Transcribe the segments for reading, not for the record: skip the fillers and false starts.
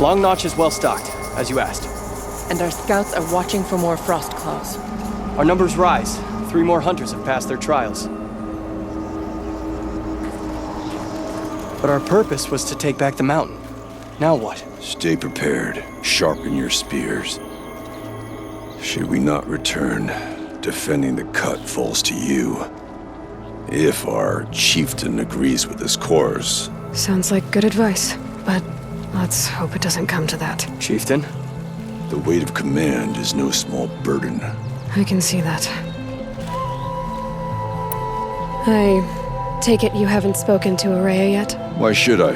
Long Notch is well stocked, as you asked. And our scouts are watching for more frost claws. Our numbers rise. 3 more hunters have passed their trials. But our purpose was to take back the mountain. Now what? Stay prepared. Sharpen your spears. Should we not return, defending the cut falls to you. If our chieftain agrees with this course. Sounds like good advice, but let's hope it doesn't come to that. Chieftain? The weight of command is no small burden. I can see that. I take it you haven't spoken to Araya yet? Why should I?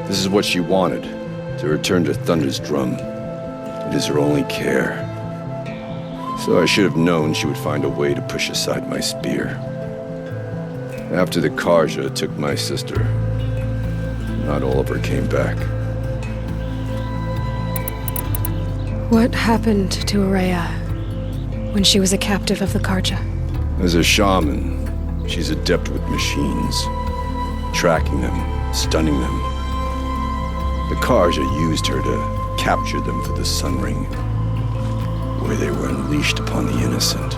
This is what she wanted, to return to Thunder's drum. It is her only care. So I should have known she would find a way to push aside my spear. After the Karja took my sister, not all of her came back. What happened to Araya when she was a captive of the Karja? As a shaman, she's adept with machines, tracking them, stunning them. The Karja used her to capture them for the Sun Ring, where they were unleashed upon the innocent.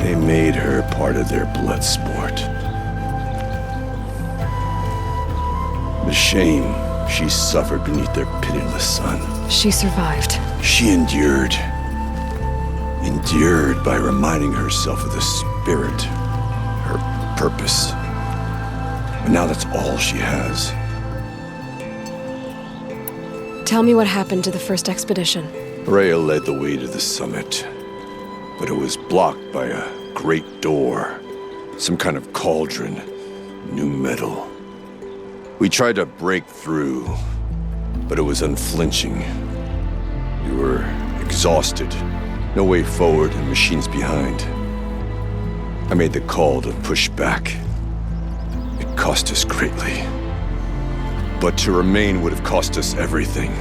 They made her part of their blood sport. The shame she suffered beneath their pitiless sun. She survived. She endured. Endured by reminding herself of the spirit, her purpose. But now that's all she has. Tell me what happened to the first expedition. Rhea led the way to the summit, but it was blocked by a great door. Some kind of cauldron, new metal. We tried to break through, but it was unflinching. We were exhausted. No way forward and machines behind. I made the call to push back. It cost us greatly. But to remain would have cost us everything.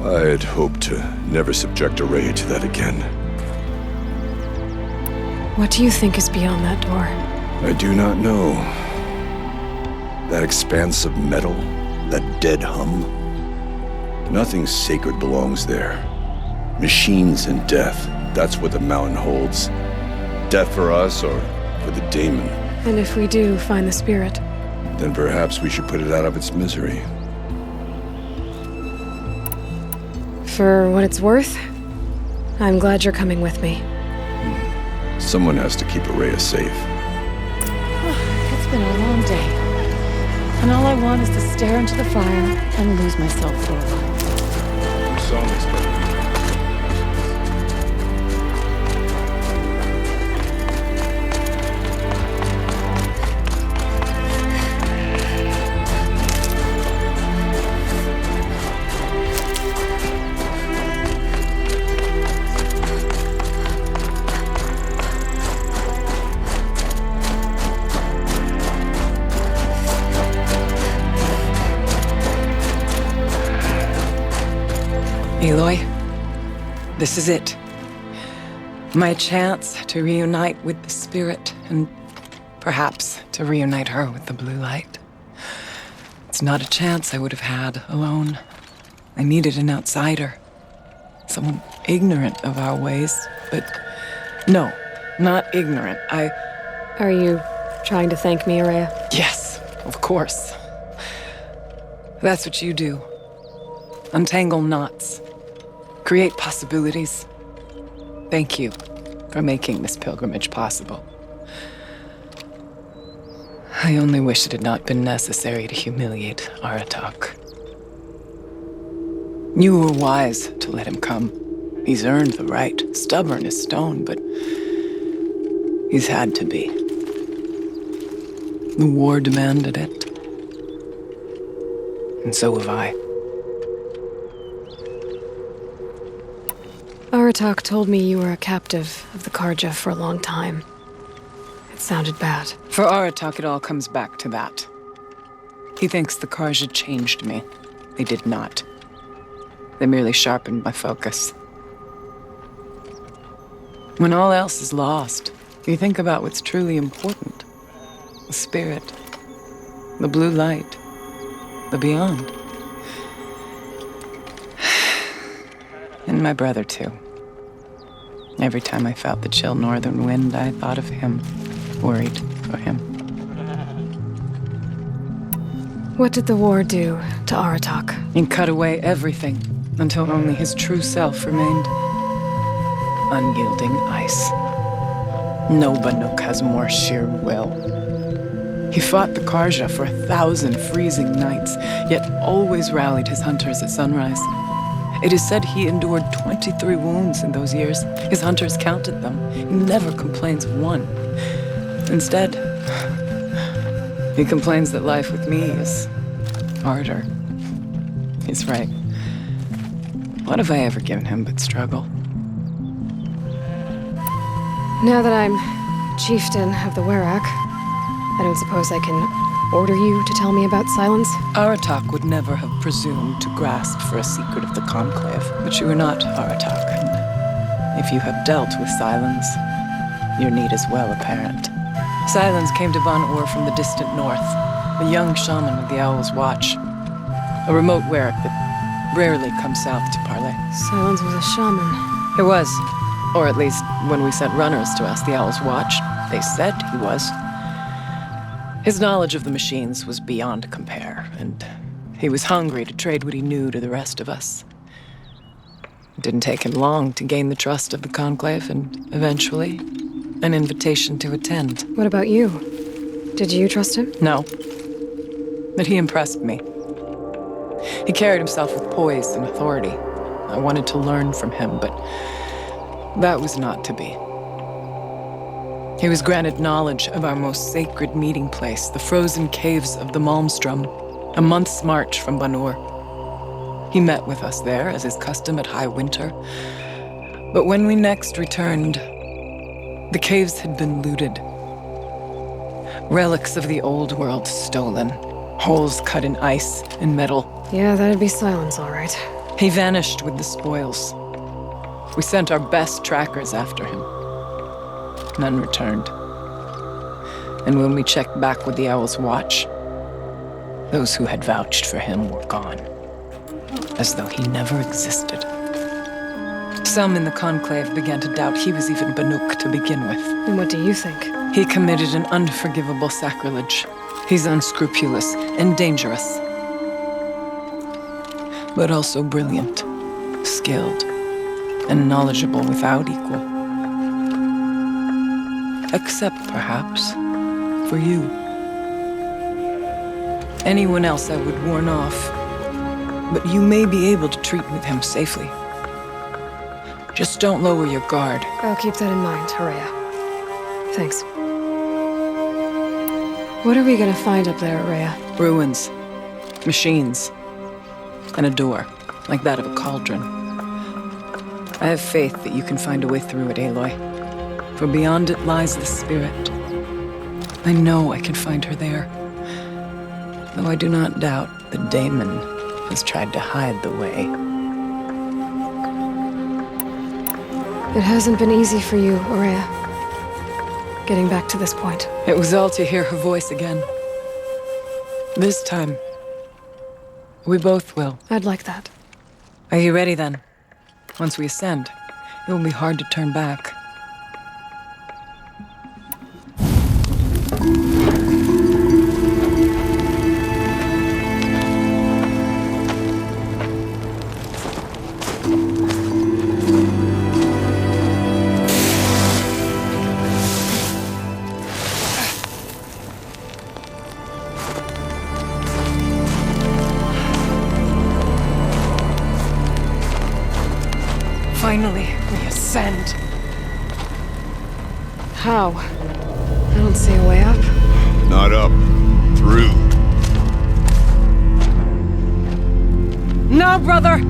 I had hoped to never subject Araya to that again. What do you think is beyond that door? I do not know. That expanse of metal, that dead hum. Nothing sacred belongs there. Machines and death, that's what the mountain holds. Death for us or for the daemon. And if we do find the spirit? Then perhaps we should put it out of its misery. For what it's worth, I'm glad you're coming with me. Someone has to keep Araya safe. It's been a long day. And all I want is to stare into the fire and lose myself for a while. Your song is better. Aloy, this is it. My chance to reunite with the spirit, and perhaps to reunite her with the blue light. It's not a chance I would have had alone. I needed an outsider. Someone ignorant of our ways, but no, not ignorant. Are you trying to thank me, Araya? Yes, of course. That's what you do. Untangle knots. Create possibilities. Thank you for making this pilgrimage possible. I only wish it had not been necessary to humiliate Aratak. You were wise to let him come. He's earned the right, stubborn as stone, but he's had to be. The war demanded it. And so have I. Aratak told me you were a captive of the Karja for a long time. It sounded bad. For Aratak, it all comes back to that. He thinks the Karja changed me. They did not. They merely sharpened my focus. When all else is lost, you think about what's truly important. The spirit, the blue light, the beyond. And my brother, too. Every time I felt the chill northern wind, I thought of him, worried for him. What did the war do to Aratak? It cut away everything until only his true self remained. Unyielding ice. No Banuk has more sheer will. He fought the Karja for 1,000 freezing nights, yet always rallied his hunters at sunrise. It is said he endured 23 wounds in those years. His hunters counted them. He never complains of one. Instead, he complains that life with me is harder. He's right. What have I ever given him but struggle? Now that I'm chieftain of the Werak, I don't suppose I can order you to tell me about silence? Aratak would never have presumed to grasp for a secret of the Conclave, but you are not Aratak, and if you have dealt with silence, your need is well apparent. Silence came to Ban-Ur from the distant north, a young shaman of the Owl's Watch, a remote Werak that rarely comes south to parley. Silence was a shaman. It was, or at least when we sent runners to ask the Owl's Watch, they said he was. His knowledge of the machines was beyond compare, and he was hungry to trade what he knew to the rest of us. It didn't take him long to gain the trust of the Conclave, and eventually, an invitation to attend. What about you? Did you trust him? No. But he impressed me. He carried himself with poise and authority. I wanted to learn from him, but that was not to be. He was granted knowledge of our most sacred meeting place, the frozen caves of the Malmstrom, a month's march from Ban-Ur. He met with us there, as is custom at high winter. But when we next returned, the caves had been looted. Relics of the old world stolen, holes cut in ice and metal. Yeah, that'd be silence, all right. He vanished with the spoils. We sent our best trackers after him. None returned. And when we checked back with the Owl's Watch, those who had vouched for him were gone, as though he never existed. Some in the Conclave began to doubt he was even Banuk to begin with. And what do you think? He committed an unforgivable sacrilege. He's unscrupulous and dangerous, but also brilliant, skilled, and knowledgeable without equal. Except, perhaps, for you. Anyone else I would warn off, but you may be able to treat with him safely. Just don't lower your guard. I'll keep that in mind, Horea. Thanks. What are we gonna find up there, Horea? Ruins, machines, and a door, like that of a cauldron. I have faith that you can find a way through it, Aloy. For beyond it lies the spirit. I know I can find her there. Though I do not doubt that Daemon has tried to hide the way. It hasn't been easy for you, Horea. Getting back to this point. It was all to hear her voice again. This time, we both will. I'd like that. Are you ready then? Once we ascend, it will be hard to turn back. Finally, we ascend. How? I don't see a way up. Not up. Through. No, brother!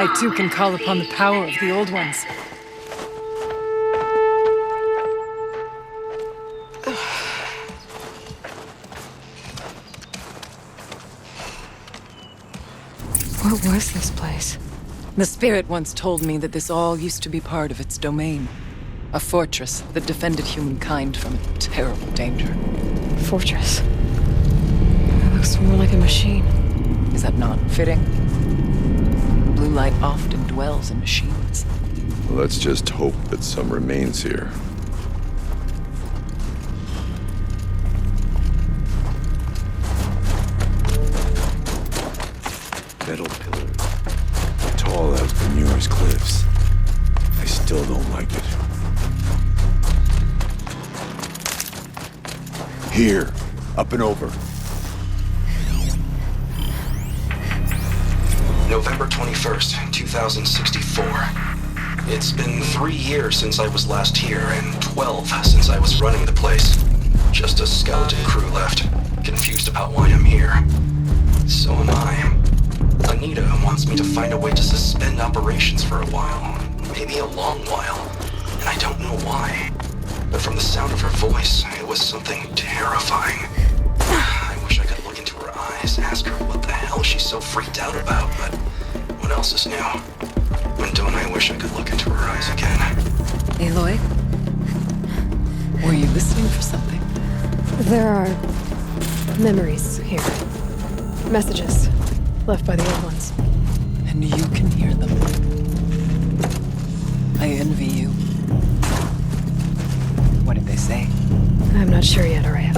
I too can call upon the power of the Old Ones. What was this place? The Spirit once told me that this all used to be part of its domain. A fortress that defended humankind from terrible danger. Fortress. It looks more like a machine. Is that not fitting? Blue light often dwells in machines. Let's just hope that some remains here. Metal pillars. Tall as Benure's cliffs. I still don't like it. Here, up and over. November 21st, 2064. It's been 3 years since I was last here, and 12 since I was running the place. Just a skeleton crew left, confused about why I'm here. So am I. Anita wants me to find a way to suspend operations for a while, maybe a long while, and I don't know why. But from the sound of her voice, it was something terrifying. I wish I could look into her eyes, ask her what the hell she's so freaked out about, but what else is new? And don't I wish I could look into her eyes again? Aloy? Were you listening for something? There are memories here. Messages left by the Old Ones. And you can hear them. I envy you. What did they say? I'm not sure yet, Araya.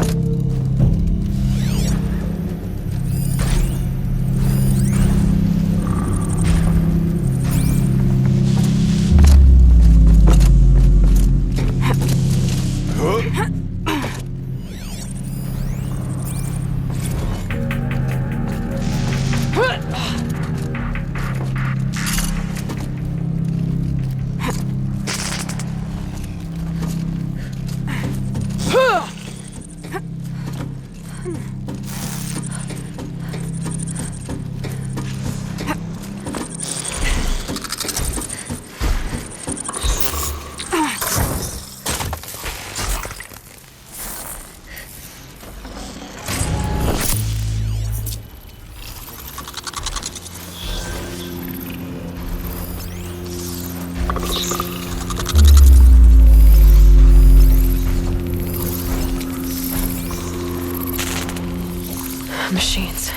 Machines.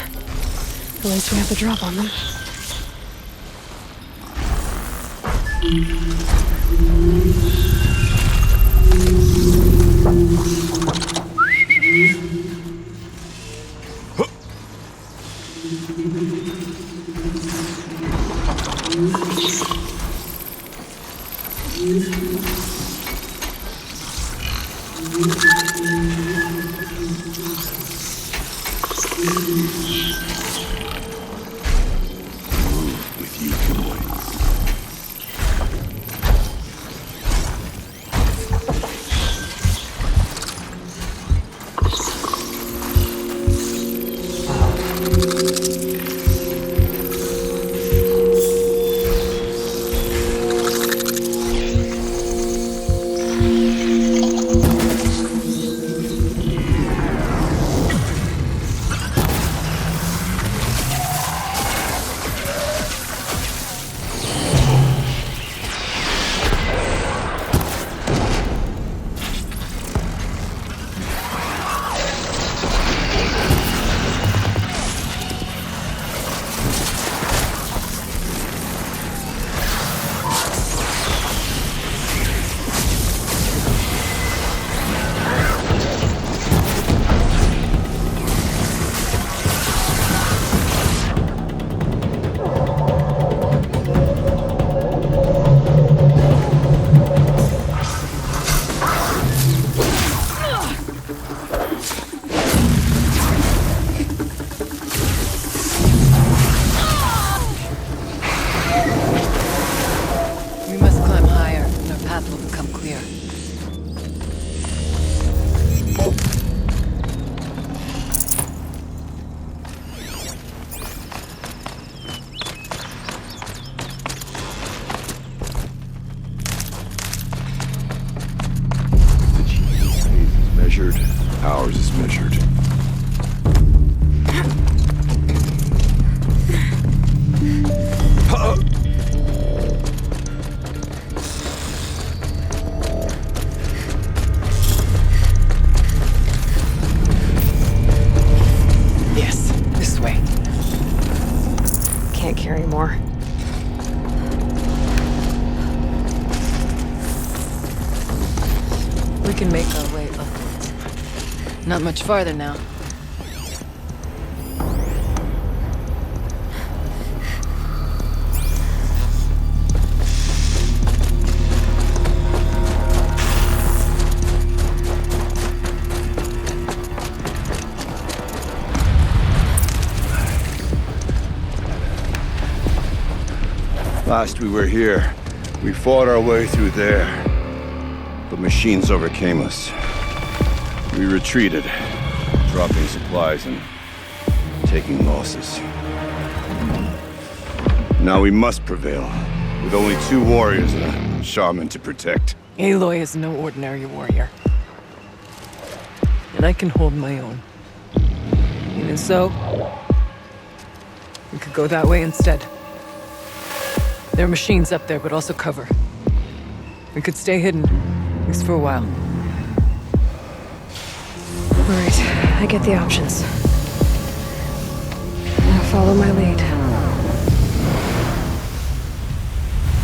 At least we have the drop on them. With you, boy. measured, ours is measured. Yes, this way. Can't carry more. We can make our way up. Not much farther now. Last we were here, we fought our way through there. But machines overcame us. We retreated, dropping supplies and taking losses. Now we must prevail, with only 2 warriors and a shaman to protect. Aloy is no ordinary warrior. And I can hold my own. Even so, we could go that way instead. There are machines up there, but also cover. We could stay hidden, at least for a while. All right, I get the options. Now follow my lead.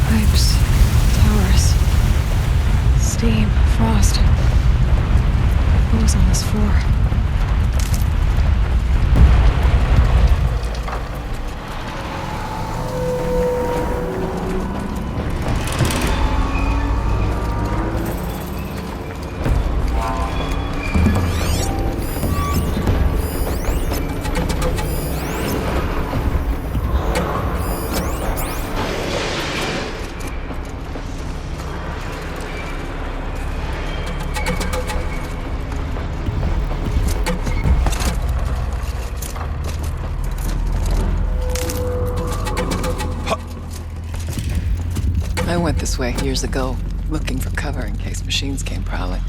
Pipes, towers, steam, frost. What was on this floor? I went this way years ago, looking for cover in case machines came prowling.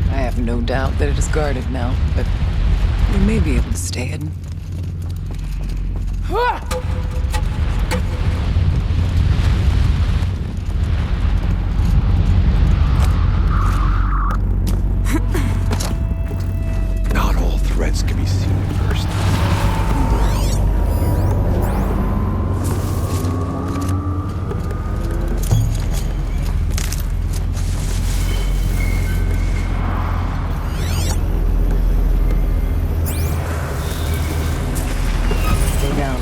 I have no doubt that it is guarded now, but we may be able to stay hidden. Not all threats can be seen at first. Stay down.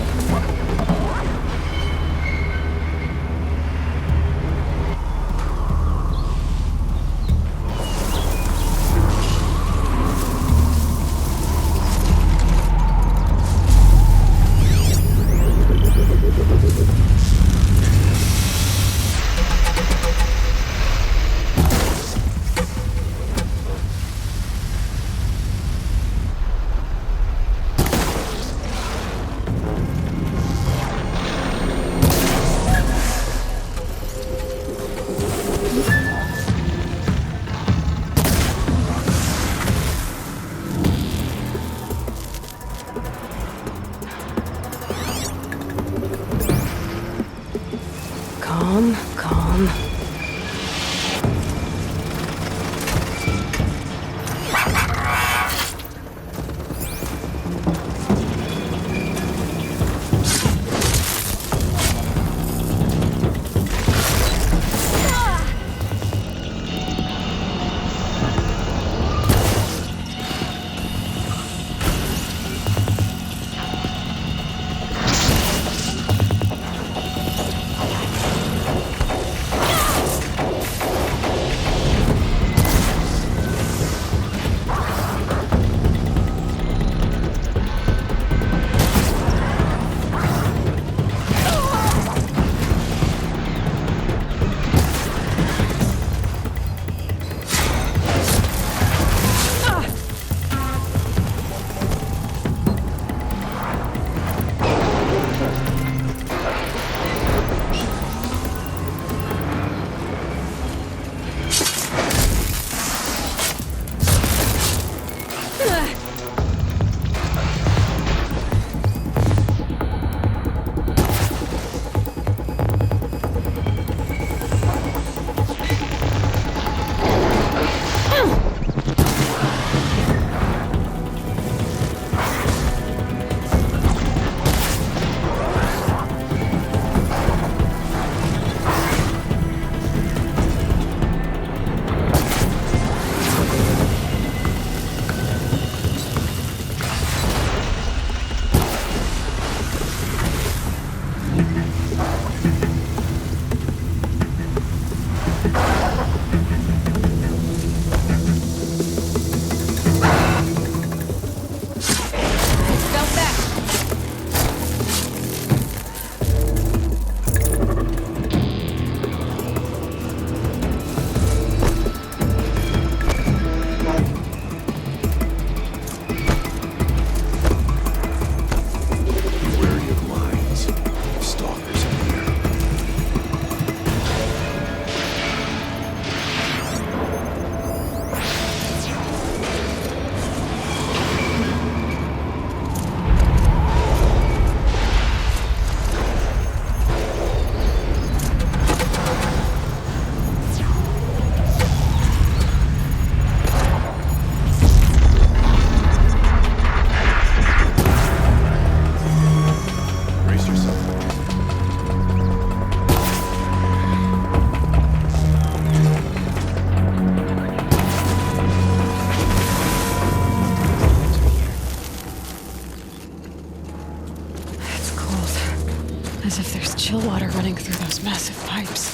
still water running through those massive pipes.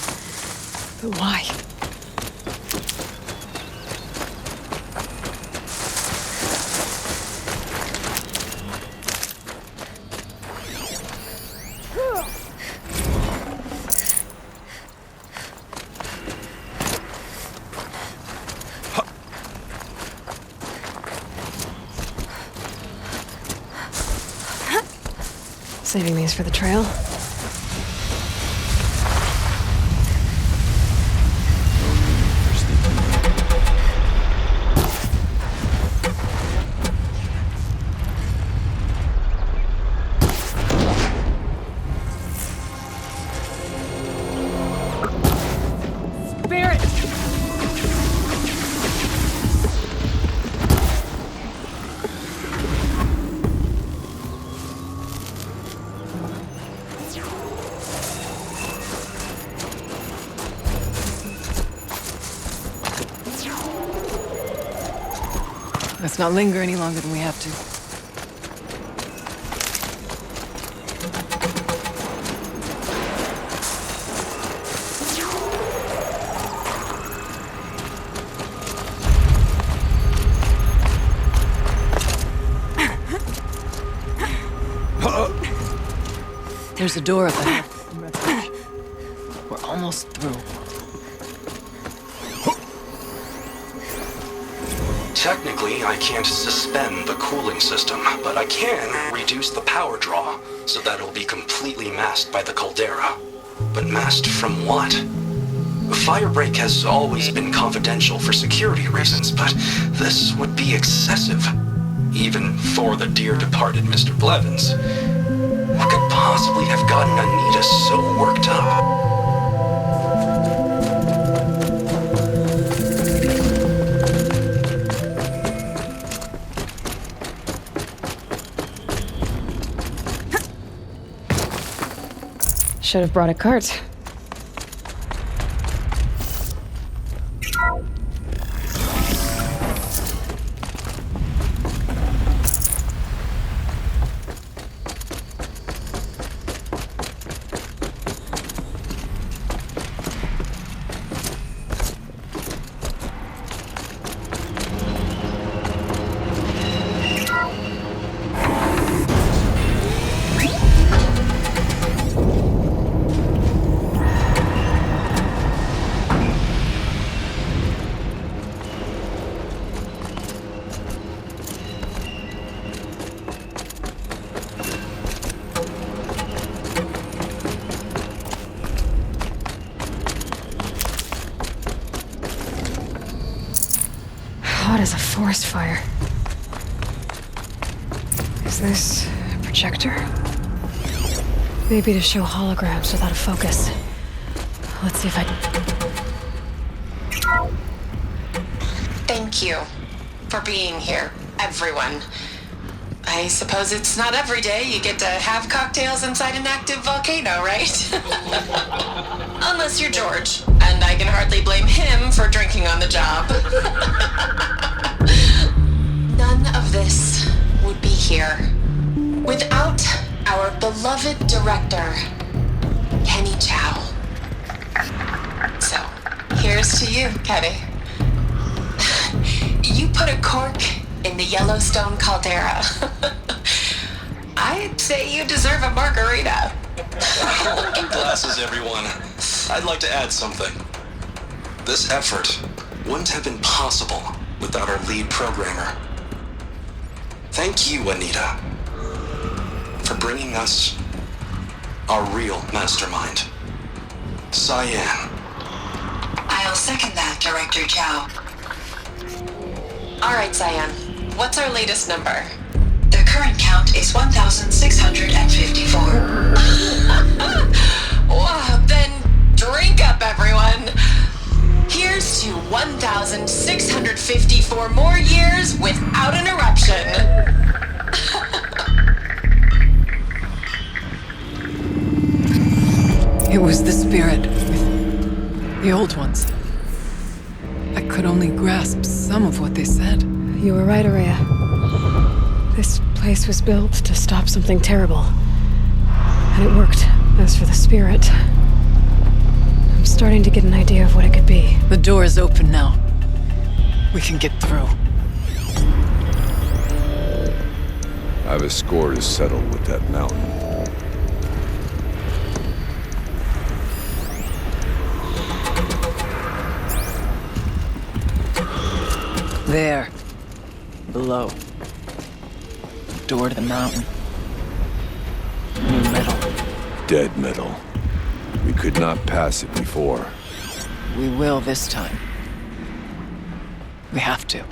But why? Saving these for the trail. Let's not linger any longer than we have to. There's a door up ahead. We're almost through. Technically, I can't suspend the cooling system, but I can reduce the power draw so that it'll be completely masked by the caldera. But masked from what? Firebreak has always been confidential for security reasons, but this would be excessive. Even for the dear departed Mr. Blevins. What could possibly have gotten Anita so worked up? Should have brought a cart. Hot as a forest fire. Is this a projector? Maybe to show holograms without a focus. Let's see if I... Thank you for being here, everyone. I suppose it's not every day you get to have cocktails inside an active volcano, right? Unless you're George, and I can hardly blame him for drinking on the job. None of this would be here without our beloved director, Kenny Chow. So, here's to you, Kenny. You put a cork in the Yellowstone caldera. I'd say you deserve a margarita. Hold your glasses, everyone. I'd like to add something. This effort wouldn't have been possible without our lead programmer. Thank you, Anita, for bringing us our real mastermind, Cyan. I'll second that, Director Chow. All right, Cyan. What's our latest number? The current count is 1,654. Wow, then drink up, everyone. Here's to 1,654 more years without an eruption. It was the spirit with the old ones. I could only grasp some of what they said. You were right, Araya. This place was built to stop something terrible. And it worked. As for the spirit, I'm starting to get an idea of what it could be. The door is open now. We can get through. I have a score to settle with that mountain. There. Below. Door to the mountain. New metal. Dead metal. We could not pass it before. We will this time. We have to.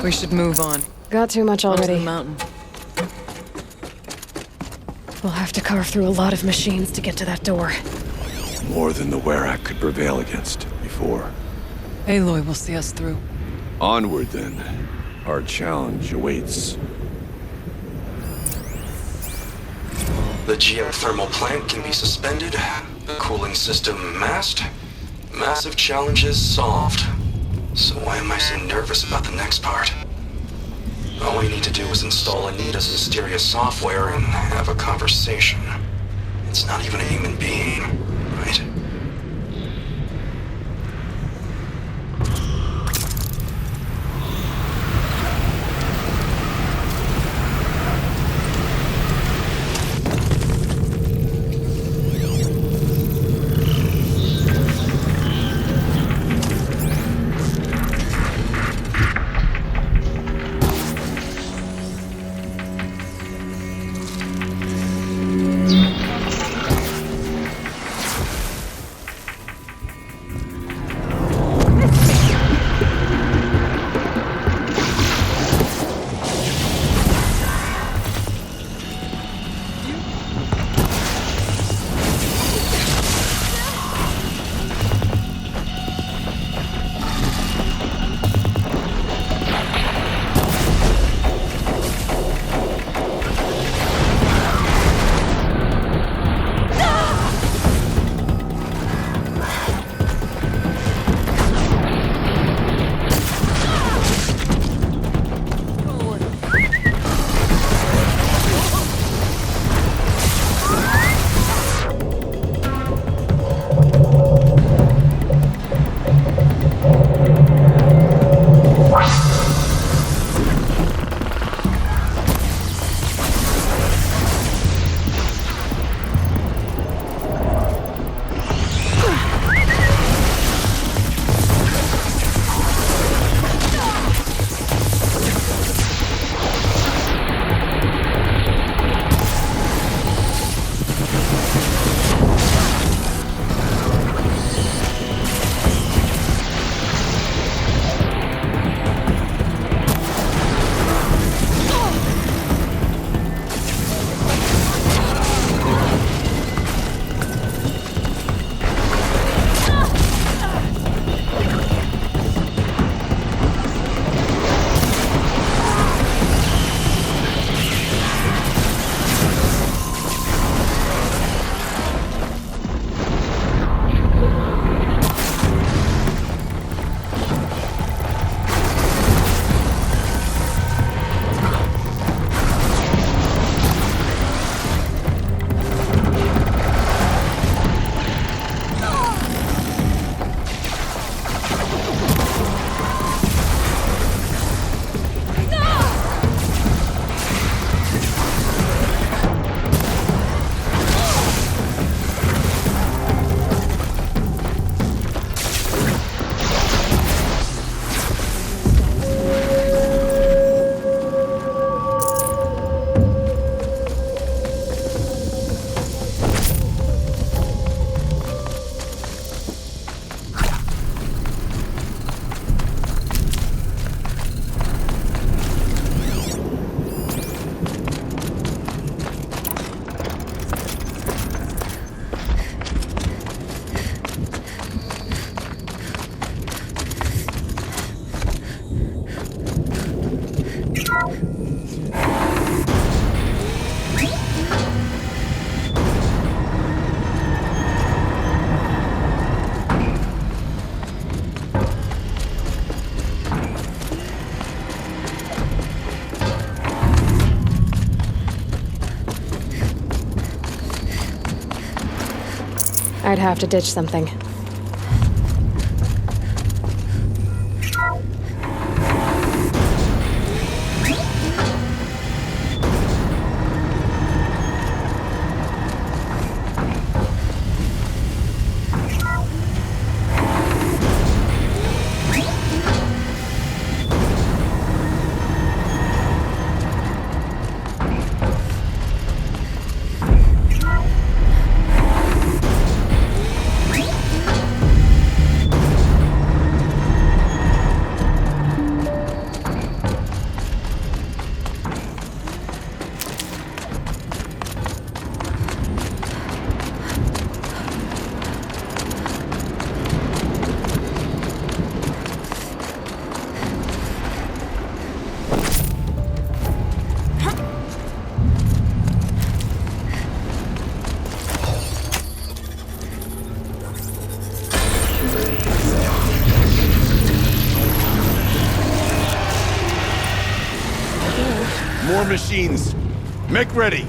We should move on. Got too much Onto already. the mountain. We'll have to carve through a lot of machines to get to that door. More than the Werak could prevail against before. Aloy will see us through. Onward, then. Our challenge awaits. The geothermal plant can be suspended. The cooling system masked. Massive challenges solved. So why am I so nervous about the next part? All we need to do is install Anita's mysterious software and have a conversation. It's not even a human being, right? might have to ditch something. More machines. Make ready.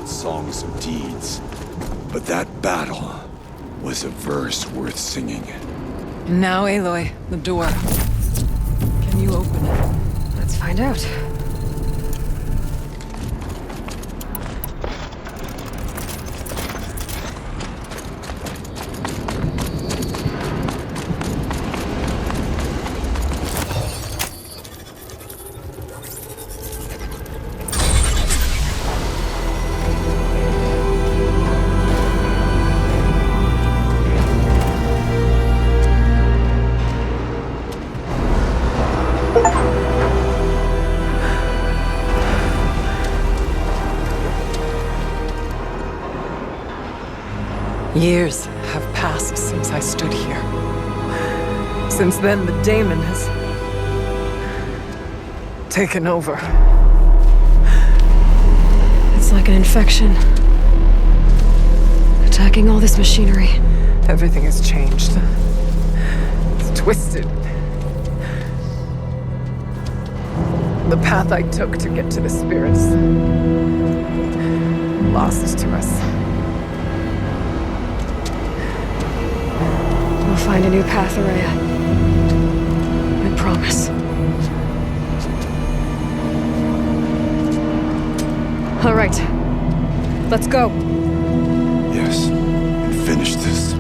Songs of deeds, but that battle was a verse worth singing. And now, Aloy, the door. Can you open it? Let's find out. Years have passed since I stood here. Since then, the daemon has taken over. It's like an infection. attacking all this machinery? Everything has changed. It's twisted. The path I took to get to the spirits lost to us. We'll find a new path, Araya. I promise. All right. Let's go. Yes, and finish this.